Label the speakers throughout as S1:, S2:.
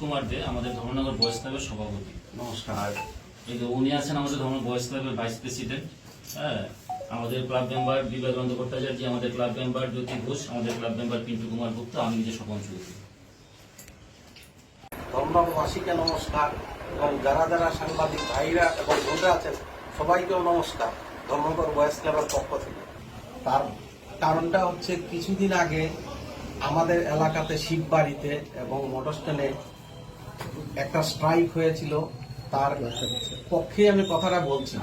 S1: কুমার দে আমাদের ধর্মনগর বয়েজ ক্লাবের সভাপতি।
S2: নমস্কার।
S1: এই যে উনি আছেন আমাদের ধর্ম বয়েজ ক্লাবের ভাইস প্রেসিডেন্ট। হ্যাঁ, আমাদের ক্লাব মেম্বার বিবেক বন্দ্যোপাধ্যায়, আমাদের ক্লাব মেম্বার জ্যোতি ঘোষ, আমাদের ক্লাব মেম্বার পিন্টু কুমার গুপ্ত, আমি নিজে স্বপন চৌধুরী।
S2: ধর্মনগরবাসীকে নমস্কার এবং যারা যারা সাংবাদিক ভাইরা এবং বোনরা আছেন সবাইকেও নমস্কার ধর্মনগর বয়েজ ক্লাবের পক্ষ থেকে। তার কারণটা হচ্ছে কিছুদিন আগে আমাদের এলাকাতে শিববাড়িতে এবং মোটরস্ট্যান্ডে একটা স্ট্রাইক হয়েছিল, তার পক্ষে আমি কথাটা বলছি।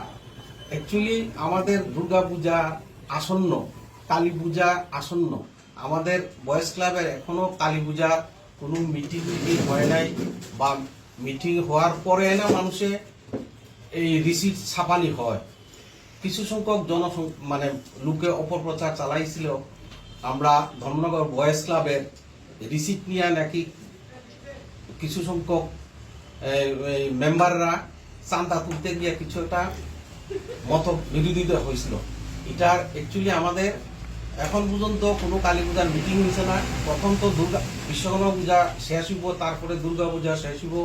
S2: অ্যাকচুয়ালি আমাদের দুর্গাপূজা আসন্ন, কালী পূজা আসন্ন, আমাদের বয়েজ ক্লাবের এখনো কালী পূজা কোনো মিটিং হয় নাই, বা মিটিং হওয়ার পরে না মানুষে এই রিসিট ছাপানি হয়। কিছু সংখ্যক মানে লোকে অপপ্রচার চালাইছিল আমরা ধর্মনগর বয়েজ ক্লাবের রিসিট নিয়ে নাকি কিছু সংখ্যক মেম্বাররা চান্দা তুলতে গিয়ে কিছু একটা মত বিরোধিতা হয়েছিল। এটার অ্যাকচুয়ালি আমাদের এখন পর্যন্ত কোনো কালী পূজার মিটিং হয়েছে না। প্রথম তো বিশ্বকর্মা পূজা শেষ হইব, তারপরে দুর্গা পূজা শেষ হইব,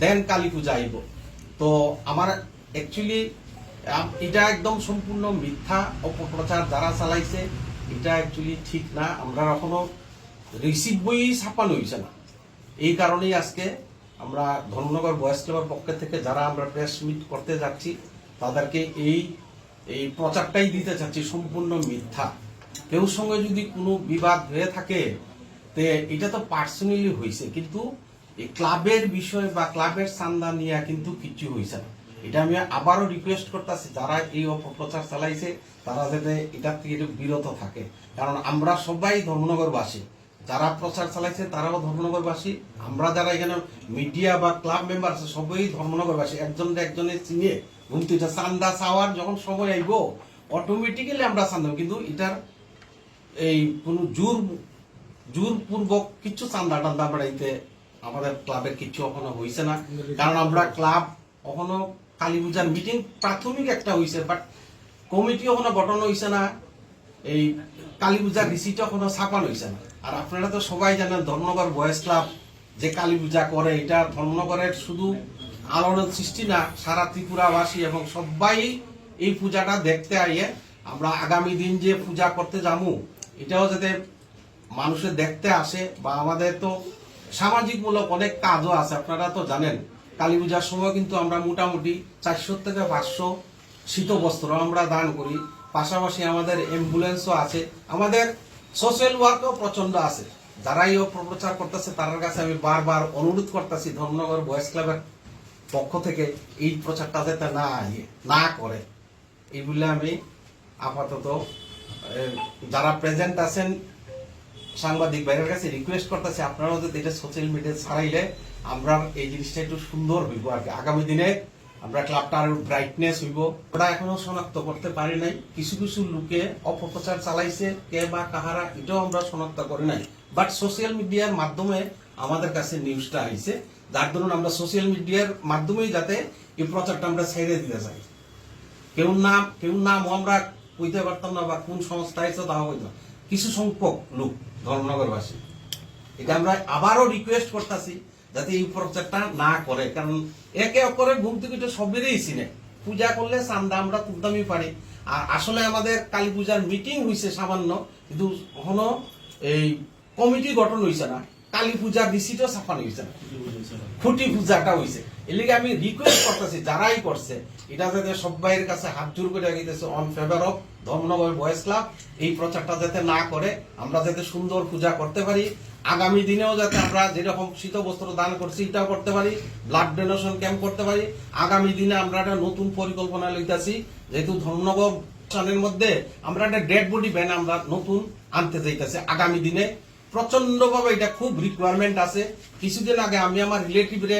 S2: দেন কালী পূজা আইব। তো আমার অ্যাকচুয়ালি এটা একদম সম্পূর্ণ মিথ্যা অপপ্রচার যারা চালাইছে, এটা অ্যাকচুয়ালি ঠিক না। আমরা এখনো রিসিভ বই ছাপানো হয়েছে না। এই কারণেই আজকে আমরা ধর্মনগর বয়েজ ক্লাবের পক্ষ থেকে যারা আমরা প্রেস মিট করতে যাচ্ছি তাদেরকে এই প্রচারটাই দিতে চাচ্ছি সম্পূর্ণ মিথ্যা। কেউ সঙ্গে যদি কোনো বিবাদ হয়ে থাকে তে এটা তো পার্সোনালি হয়েছে, কিন্তু এই ক্লাবের বিষয় বা ক্লাবের চান্দা নিয়ে কিন্তু কিছু হয়েছে না। এটা আমি আবারও রিকোয়েস্ট করতেছি যারা এই অপপ্রচার চালাইছে তারা যাতে এটার থেকে একটু বিরত থাকে, কারণ আমরা সবাই ধর্মনগরবাসী। যারা প্রচার চালাইছে তারাও ধর্মনগরবাসী, আমরা যারা এখানে মিডিয়া বা ক্লাব মেম্বার আছে সবাই ধর্মনগরবাসী। একজনের চিনিয়ে কিন্তু এটা চান্দা চাওয়ার যখন সময় আইব অটোমেটিক্যালি আমরা চান্দা, কিন্তু এটার এই কোনো জোরপূর্বক কিছু চান্দা টান্দা বাড়াইতে আমাদের ক্লাবের কিছু এখনো হয়েছে না। কারণ আমরা ক্লাব এখনো কালী পূজার মিটিং প্রাথমিক একটা হয়েছে, বাট কমিটি এখনো গঠন হয়েছে না, এই কালী পূজার রিসিট এখনো ছাপানো হয়েছে না। আর আপনারা তো সবাই জানেন ধর্মনগর বয়েজ ক্লাব যে কালী পূজা করে, এটা ধর্মনগরের শুধু আলোড়ন সৃষ্টি না, সারা ত্রিপুরাবাসী এবং সবাই এই পূজাটা দেখতে আইয়ে আমরা আগামী দিন যে পূজা করতে যাবো এটাও যাতে মানুষের দেখতে আসে। বা আমাদের তো সামাজিকমূলক অনেক কাজও আছে, আপনারা তো জানেন কালী পূজার সময় কিন্তু আমরা মোটামুটি 400 থেকে 500 শীত বস্ত্র আমরা দান করি। পাশাপাশি আমাদের অ্যাম্বুলেন্সও আছে, আমাদের সোশ্যাল ওয়ার্কও প্রচন্ড আছে। যারাই অপপ্রচার করতেছে তার কাছে আমি বারবার অনুরোধ করতেছি ধর্মনগর বয়েজ ক্লাবের পক্ষ থেকে এই প্রচারটা যাতে না করে, এই বলে আমি আপাতত যারা প্রেজেন্ট আছেন সাংবাদিক ভাইয়ের কাছে রিকোয়েস্ট করতেছি আপনারাও যদি এটা সোশ্যাল মিডিয়া ছাড়াইলে আমরা এই জিনিসটা একটু সুন্দর হইব আর কি। আগামী দিনে আমরা ক্লাবটা আরো ব্রাইটনেস হইব। ওরা এখনো শনাক্ত করতে পারি নাই, কিছু কিছু লোকে অপপ্রচার চালাইছে, কে বা কাহারা এটাও আমরা শনাক্ত করি নাই। বাট সোশ্যাল মিডিয়ার মাধ্যমে আমাদের কাছে নিউজটা আইছে, যার ধরুন আমরা সোশ্যাল মিডিয়ার মাধ্যমেই যাতে এই প্রচারটা আমরা ছেড়ে দিতে চাই। কেউ নাম আমরা কইতে পারতাম না, বা কোন সংস্থা আছে তাও হইতো না, কিছু সংখ্যক লোক ধর্মনগরবাসী। এটা আমরা আবারও রিকোয়েস্ট করতেছি যাতে এই প্রচারটা না করে, কারণ একে অপরের ঘুম থেকে সবেরই চিনে। পূজা করলে চান্দা আমরা তুলতামই পারি, আর আসলে আমাদের কালী পূজার মিটিং হয়েছে সামান্য, কিন্তু কখনো এই কমিটি গঠন হয়েছে না, কালী পূজার রিসিটও ছাপানো হয়েছে না, খুঁটি পূজাটা হয়েছে। এর লিগে আমি রিকোয়েস্ট করতেছি যারাই করছে এটা যাতে সবাইয়ের কাছে হাত জোর করে গেছে on favour of Dharmanagar boys club, এই প্রচারটা যাতে না করে, আমরা যাতে সুন্দর পূজা করতে পারি। আগামী দিনেও যাতে আমরা যেরকম শীত বস্ত্র দান করছি এটাও করতে পারি, ব্লাড ডোনেশন ক্যাম্প করতে পারি। আগামী দিনে আমরা একটা নতুন পরিকল্পনা লইতেছি, যেহেতু ধর্মনগর মধ্যে আমরা একটা ডেড বডি ভ্যান আমরা নতুন আনতে যাইতেছি আগামী দিনে। প্রচন্ড ভাবে এটা খুব রিকোয়ারমেন্ট আছে। কিছুদিন আগে আমি আমার রিলেটিভরে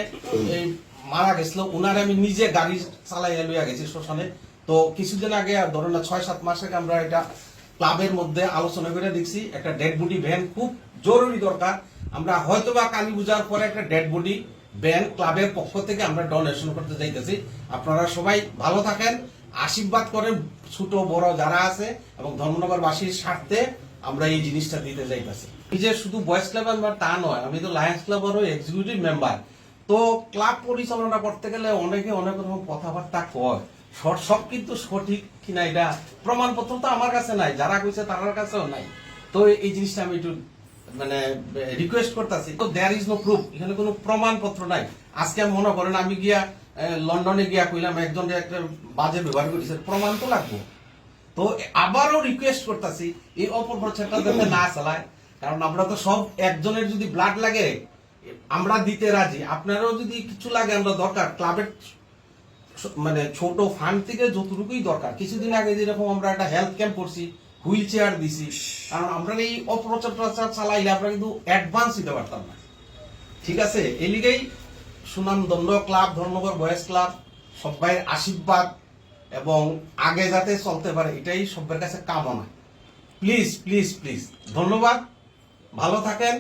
S2: মারা গেছিল, ওনারে আমি নিজে গাড়ি চালাই লইয়া গেছি শ্মশানে। তো কিছুদিন আগে ধরুন না 6-7 মাস আগে আমরা এটা ক্লাবের মধ্যে আলোচনা করে দেখছি একটা ডেড বডি ভ্যান খুব জরুরি দরকার। আমরা হয়তোবা কালী পূজার পরে একটা ডেড বডি ভ্যান ক্লাবের পক্ষ থেকে আমরা ডোনেশন করতে যাইতেছি। আপনারা সবাই ভালো থাকেন, আশীর্বাদ করেন ছোট বড় যারা আছে, এবং ধর্মনগরবাসীর স্বার্থে আমরা এই জিনিসটা দিতে যাইতেছি। এই যে শুধু বয়েজ ক্লাব মেম্বার তা নয়, আমি তো লায়ন্স ক্লাবেরও এক্সিকিউটিভ মেম্বার। তো ক্লাব পরিচালনা করতে গেলে অনেকে অনেক রকম কথাবার্তা কয় সব কিন্তু সঠিক কিনা এটা প্রমাণপত্র তো আমার কাছে নাই, যারা কইছে তার কাছেও নাই। তো এই জিনিসটা আমি একটু মানে রিকোয়েস্ট করতেছি, তো দেয়ার ইজ নো প্রুফ, এখানে কোনো প্রমাণপত্র নাই। আজকে মনে করেন আমি গিয়া লন্ডনে গিয়া কইলাম একজনের একটা বাজে ব্যবহার করেছে, প্রমাণ তো লাগবো। তো আবারও রিকোয়েস্ট করতেছি এই অপপ্রচারটা যাতে না চালায়, কারণ আমরা তো সব একজনের যদি ব্লাড লাগে আমরা দিতে রাজি, আপনারও যদি কিছু লাগে আমরা দরকার ক্লাবের মানে ছোট ফান্ড থেকে যতটুকুই দরকার। কিছুদিন আগে যেরকম আমরা একটা হেলথ ক্যাম্প করছি, হুইল চেয়ার দিছি, কারণ আমরা এই অপপ্রচার চালাইলে আমরা কিন্তু অ্যাডভান্স দিতে পারতাম না। ঠিক আছে, এই লিগেই সুনামধন্য ক্লাব ধর্মনগর বয়েজ ক্লাব সবাই আশীর্বাদ এবং আগে যাতে চলতে পারে এটাই সবার কাছে কামনা। প্লিজ প্লিজ প্লিজ, ধন্যবাদ, ভালো থাকেন।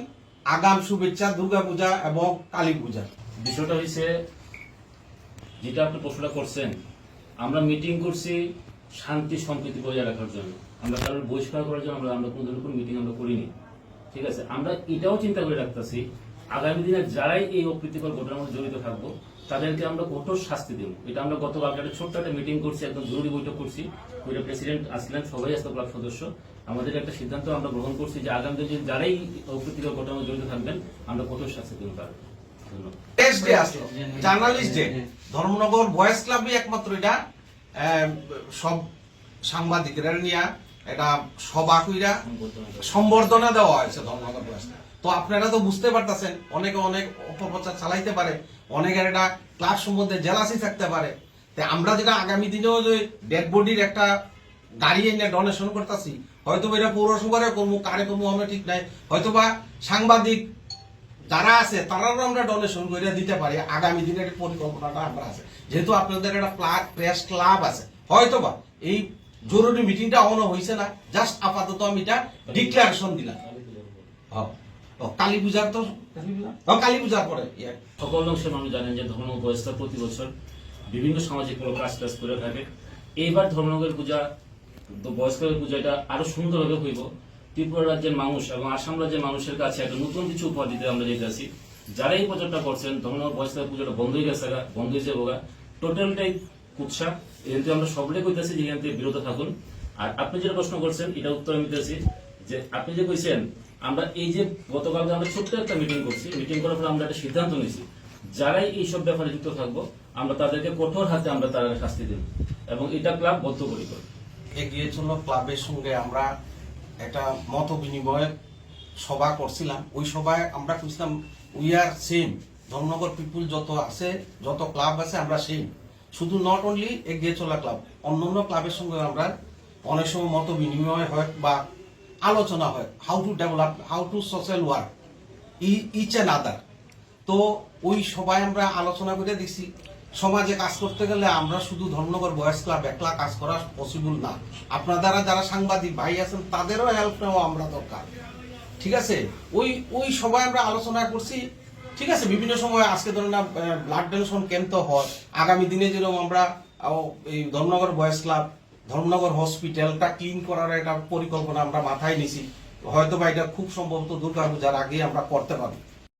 S2: আগাম শুভেচ্ছা দুর্গাপূজা এবং কালী পূজা।
S1: বিষয়টা হয়েছে যেটা আপনি প্রশ্নটা করছেন, আমরা মিটিং করছি শান্তি সম্প্রীতি বজায় রাখার জন্য, আমরা কারোর বহিষ্কার করার জন্য আমরা কোনো ধরনের কোনো মিটিং আমরা করিনি। ঠিক আছে, আমরা এটাও চিন্তা করে রাখতেছি আগামী দিনে যারাই এই অপ্রীতিকর ঘটনার মধ্যে জড়িত থাকবো তাদেরকে আমরা কঠোর শাস্তি দেবো। এটা আমরা গতকাল একটা ছোট্ট একটা মিটিং করছি, একদম জরুরি বৈঠক করছি, ওইটা প্রেসিডেন্ট আসলেন, সবাই আসতো ক্লাব সদস্য। আমাদের একটা সিদ্ধান্ত আমরা গ্রহণ করছি যে আগামী দিনে যারাই অপ্রীতিকর ঘটনার মধ্যে জড়িত থাকবেন আমরা কঠোর শাস্তি দেবো তাদের। ধন্যবাদ।
S2: টেস্ট ডে আসলো, জার্নালিস্ট ডে, ধর্মনগর বয়েজ ক্লাবই একমাত্র এটা সব সাংবাদিকরা নিয়ে এটা সভা কইরা সম্বর্ধনা দেওয়া হয়েছে ধর্মনগর বয়েজ ক্লাব। তো আপনারা তো বুঝতে পারতেছেন অনেকে অনেক অপপ্রচার চালাইতে পারে, অনেকের এটা ক্লাব সম্বন্ধে জেলাসি থাকতে পারে। তাই আমরা যেটা আগামী দিনেও যে ডেড বডির একটা গাড়ি এনে ডোনেশন করতেছি, হয়তো এটা পৌরসভারে করবো, কারে করবো আমরা ঠিক নাই, হয়তোবা সাংবাদিক যারা আছে তারাও আমরা ডোনেশন করে দিতে পারি। আগামী দিনের পরিকল্পনাটা আমরা আছে, যেহেতু আপনাদের একটা প্রেস ক্লাব আছে, হয়তোবা এই জরুরি মিটিংটা এখনো হয়েছে না, জাস্ট আপাতত আমি এটা ডিক্লারেশন দিলাম। কালী পূজার তো কালী পূজার পরে
S1: সকল অংশের মানুষ জানেন যে ধর্মনগর বয়েজ ক্লাব প্রতি বছর বিভিন্ন সামাজিক কাজ টাজ করে থাকে। এইবার ধর্মনগরের পূজা, বয়েজ ক্লাবের পূজা এটা আরো সুন্দরভাবে হইব। ত্রিপুরা রাজ্যের মানুষ এবং আসাম রাজ্যের মানুষের কাছে একটা নতুন কিছু উপহার দিতে আমরা যেতেছি। যারা এই প্রচারটা করছেন ধর্মনগর বয়েজ ক্লাবের পূজাটা বন্ধ হয়ে গেছে, বন্ধ হয়েছে বোগা, টোটালটাই কুৎসা। এখান আমরা সকলে কইতেছি যে এখান থেকে বিরত থাকুন। আর আপনি যেটা প্রশ্ন করছেন এটা উত্তর আমি দিতেছি যে আপনি যে কইছেন আমরা এই যে গতকালকে আমরা ছোট্ট একটা মিটিং করছি, মিটিং করার পর আমরা একটা সিদ্ধান্ত নিয়েছি যারাই এইসব ব্যাপারে যুক্ত থাকবো আমরা তাদেরকে কঠোর হাতে আমরা তারা শাস্তি দেব এবং এটা ক্লাব বদ্ধপরিকর।
S2: এগিয়ে চলো ক্লাবের সঙ্গে আমরা একটা মত বিনিময় সভা করছিলাম। ওই সভায় আমরা বুঝলাম উই আর সেম, ধর্মনগর পিপুল যত আছে, যত ক্লাব আছে আমরা সেম। শুধু নট অনলি এগিয়ে চলা ক্লাব, অন্যান্য ক্লাবের সঙ্গে আমরা অনেক সময় মত বিনিময় হয় বা আলোচনা হয়, how to develop, how to social work each and other. তো ওই সবাই আমরা আলোচনা করে দিচ্ছি সমাজে কাজ করতে গেলে আমরা শুধু ধর্মনগর বয়েজ ক্লাব একলা কাজ করা পসিবল না, আপনারা যারা সাংবাদিক ভাই আছেন তাদেরও হেল্প নেওয়া আমরা দরকার। ঠিক আছে, ওই সবাই আমরা আলোচনা করছি। ঠিক আছে, বিভিন্ন সময় আজকে ধরুন ব্লাড ডোনেশন ক্যাম্প তো হয়, আগামী দিনে যেরকম আমরা এই ধর্মনগর বয়েজ ক্লাব ধর্মনগর হসপিটালটা ক্লিন করার একটা পরিকল্পনা আমরা মাথায় নিছি, হয়তো বা এটা খুব সম্ভবত দুর্গাপূজার আগে আমরা করতে পারবো।